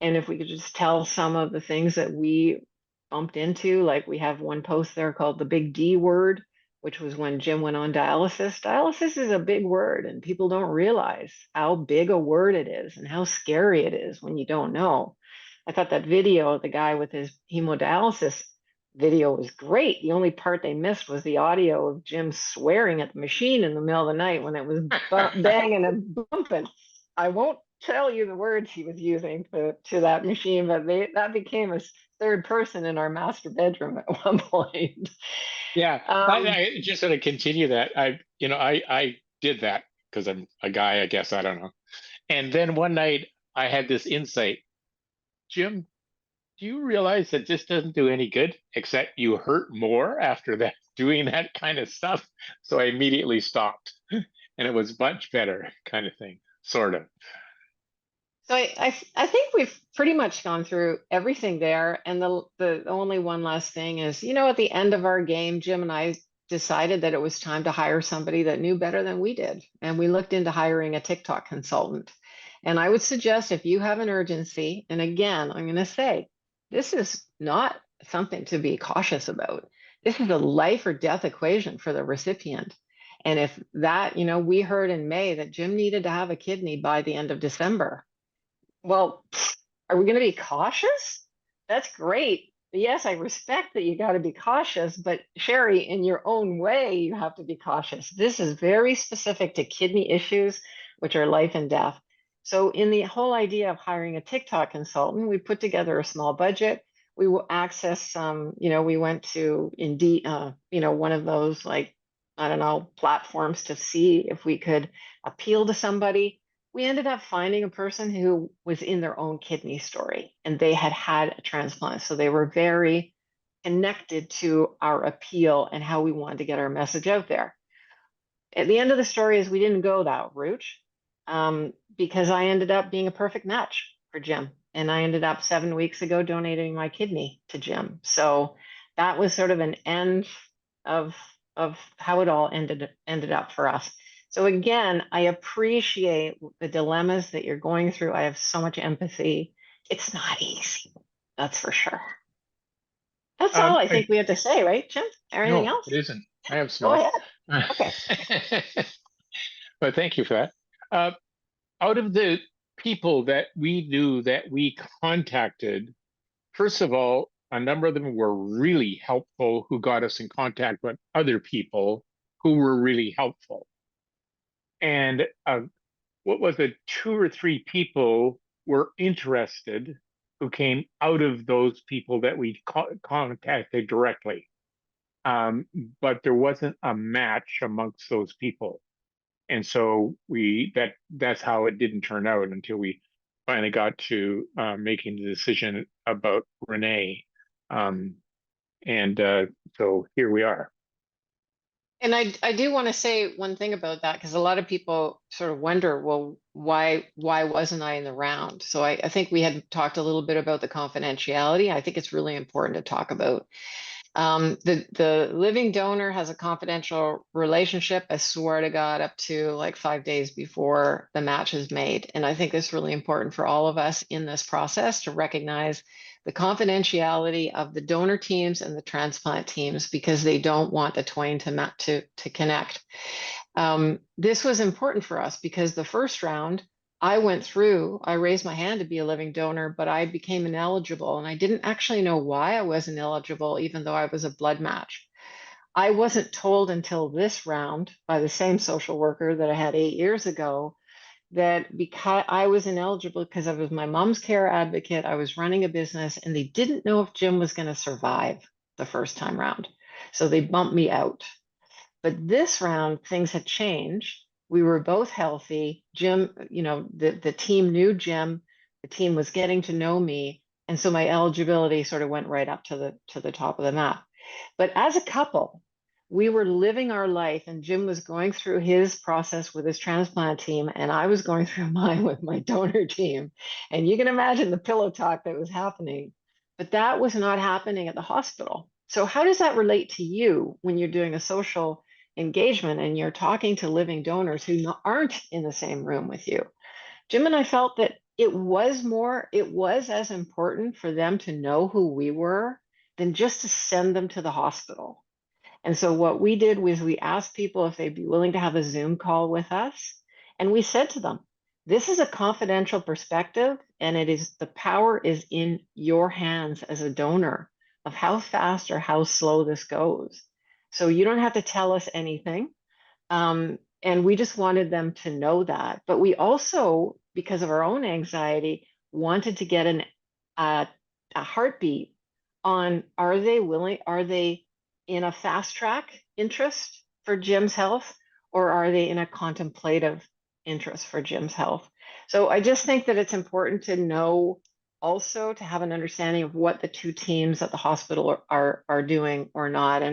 And if we could just tell some of the things that we bumped into, like we have one post there called the big D word, which was when Jim went on dialysis. Dialysis is a big word, and people don't realize how big a word it is and how scary it is when you don't know. I thought that video of the guy with his hemodialysis video was great. The only part they missed was the audio of Jim swearing at the machine in the middle of the night when it was banging and bumping. I won't tell you the words he was using to that machine, but that became a third person in our master bedroom at one point. Yeah, I just sort of continue that. I did that because I'm a guy, I guess, I don't know. And then one night I had this insight. Jim, do you realize that this doesn't do any good, except you hurt more after that, doing that kind of stuff? So I immediately stopped, and it was much better, kind of thing, sort of. So I think we've pretty much gone through everything there. And the only one last thing is, you know, at the end of our game, Jim and I decided that it was time to hire somebody that knew better than we did. And we looked into hiring a TikTok consultant. And I would suggest, if you have an urgency, and again, I'm going to say, this is not something to be cautious about. This is a life or death equation for the recipient. And if that, you know, we heard in May that Jim needed to have a kidney by the end of December. Well, are we going to be cautious? That's great. Yes, I respect that you got to be cautious, but Sherry, in your own way, you have to be cautious. This is very specific to kidney issues, which are life and death. So in the whole idea of hiring a TikTok consultant, we put together a small budget. We will access some, you know, we went to Indeed, you know, one of those, like, I don't know, platforms to see if we could appeal to somebody. We ended up finding a person who was in their own kidney story, and they had had a transplant. So they were very connected to our appeal and how we wanted to get our message out there. At the end of the story is we didn't go that route, because I ended up being a perfect match for Jim. And I ended up 7 weeks ago donating my kidney to Jim. So that was sort of an end of how it all ended up for us. So again, I appreciate the dilemmas that you're going through. I have so much empathy. It's not easy, that's for sure. That's all I think we have to say, right, Jim? Anything else? It isn't. I have Go some. ahead. Okay. But thank you for that. Out of the people that we knew that we contacted, first of all, a number of them were really helpful, who got us in contact with other people who were really helpful. And what was it, 2 or 3 people were interested who came out of those people that we contacted directly. But there wasn't a match amongst those people. And so that's how it didn't turn out until we finally got to making the decision about Renee. So here we are. And I do want to say one thing about that, because a lot of people sort of wonder, well, why wasn't I in the round? So I think we had talked a little bit about the confidentiality. I think it's really important to talk about. The living donor has a confidential relationship, I swear to God, up to like 5 days before the match is made. And I think it's really important for all of us in this process to recognize the confidentiality of the donor teams and the transplant teams, because they don't want the twain to connect. This was important for us because the first round, I raised my hand to be a living donor, but I became ineligible, and I didn't actually know why I wasn't eligible, even though I was a blood match. I wasn't told until this round by the same social worker that I had 8 years ago that because I was ineligible because I was my mom's care advocate, I was running a business, and they didn't know if Jim was going to survive the first time round. So they bumped me out. But this round, things had changed. We were both healthy. Jim, the team knew Jim. The team was getting to know me. And so my eligibility sort of went right up to the top of the map. But as a couple, we were living our life, and Jim was going through his process with his transplant team, and I was going through mine with my donor team. And you can imagine the pillow talk that was happening, but that was not happening at the hospital. So how does that relate to you when you're doing a social engagement and you're talking to living donors who aren't in the same room with you? Jim and I felt that it was as important for them to know who we were than just to send them to the hospital. And so what we did was we asked people if they'd be willing to have a Zoom call with us. And we said to them, this is a confidential perspective, and the power is in your hands as a donor of how fast or how slow this goes. So you don't have to tell us anything. And we just wanted them to know that. But we also, because of our own anxiety, wanted to get a heartbeat on, are they in a fast track interest for Jim's health, or are they in a contemplative interest for Jim's health? So I just think that it's important to know, also to have an understanding of what the two teams at the hospital are doing or not.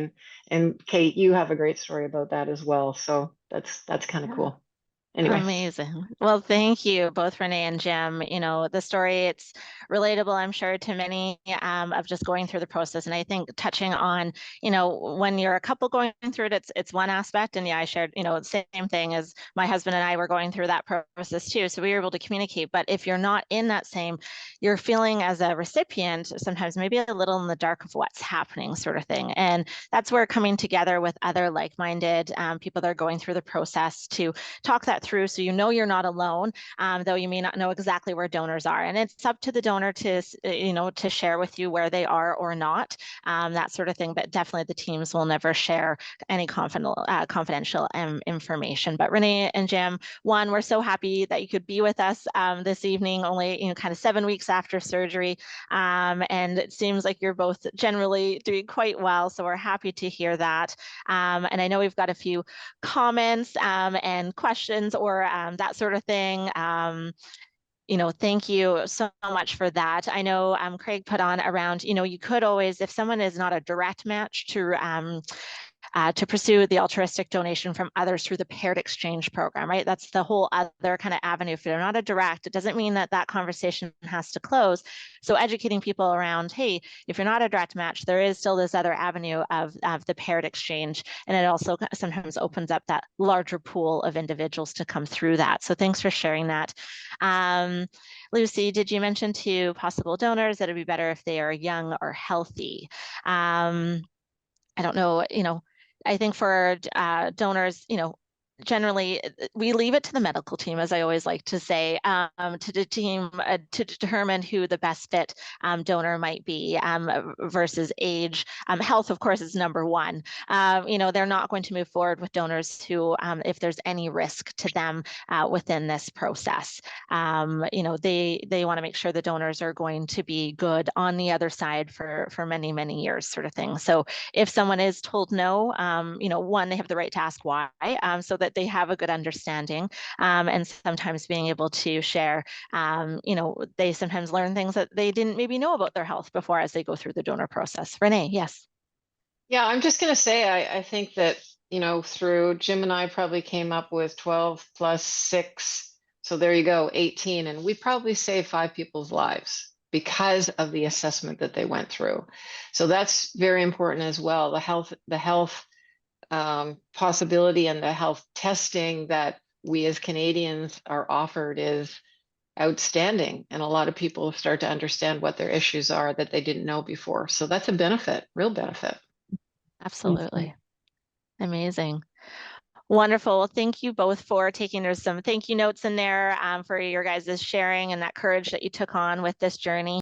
And Kate, you have a great story about that as well. So that's kind of cool. Anyway. Amazing. Well, thank you both, Renee and Jim. The story, it's relatable, I'm sure, to many of just going through the process. And I think touching on, when you're a couple going through it, it's one aspect. And yeah, I shared, the same thing as my husband and I were going through that process too. So we were able to communicate. But if you're not in that same, you're feeling as a recipient, sometimes maybe a little in the dark of what's happening, sort of thing. And that's where coming together with other like-minded people that are going through the process to talk that through, so you're not alone, though you may not know exactly where donors are. And it's up to the donor to to share with you where they are or not, that sort of thing. But definitely the teams will never share any confidential information. But Renee and Jim, we're so happy that you could be with us this evening, only kind of 7 weeks after surgery, and it seems like you're both generally doing quite well. So we're happy to hear that. And I know we've got a few comments and questions or that sort of thing. Thank you so much for that. I know Craig put on around, you could always, if someone is not a direct match, to pursue the altruistic donation from others through the paired exchange program, right? That's the whole other kind of avenue. If they're not a direct, it doesn't mean that conversation has to close. So educating people around, hey, if you're not a direct match, there is still this other avenue of the paired exchange. And it also sometimes opens up that larger pool of individuals to come through that. So thanks for sharing that. Lucy, did you mention to possible donors that it'd be better if they are young or healthy? I don't know, I think for donors, generally we leave it to the medical team, as I always like to say, to the team to determine who the best fit donor might be versus age. Health, of course, is number one. They're not going to move forward with donors who, if there's any risk to them within this process. They want to make sure the donors are going to be good on the other side for many, many years, sort of thing. So if someone is told no, one, they have the right to ask why, so that they have a good understanding, and sometimes being able to share, they sometimes learn things that they didn't maybe know about their health before as they go through the donor process. Renee, yes. Yeah, I'm just going to say, I think that, through Jim and I probably came up with 12 plus 6. So there you go, 18. And we probably saved 5 people's lives because of the assessment that they went through. So that's very important as well. The health possibility and the health testing that we as Canadians are offered is outstanding. And a lot of people start to understand what their issues are that they didn't know before. So that's a benefit, real benefit. Absolutely. Amazing. Wonderful. Well, thank you both for taking, there's some thank you notes in there for your guys' sharing and that courage that you took on with this journey.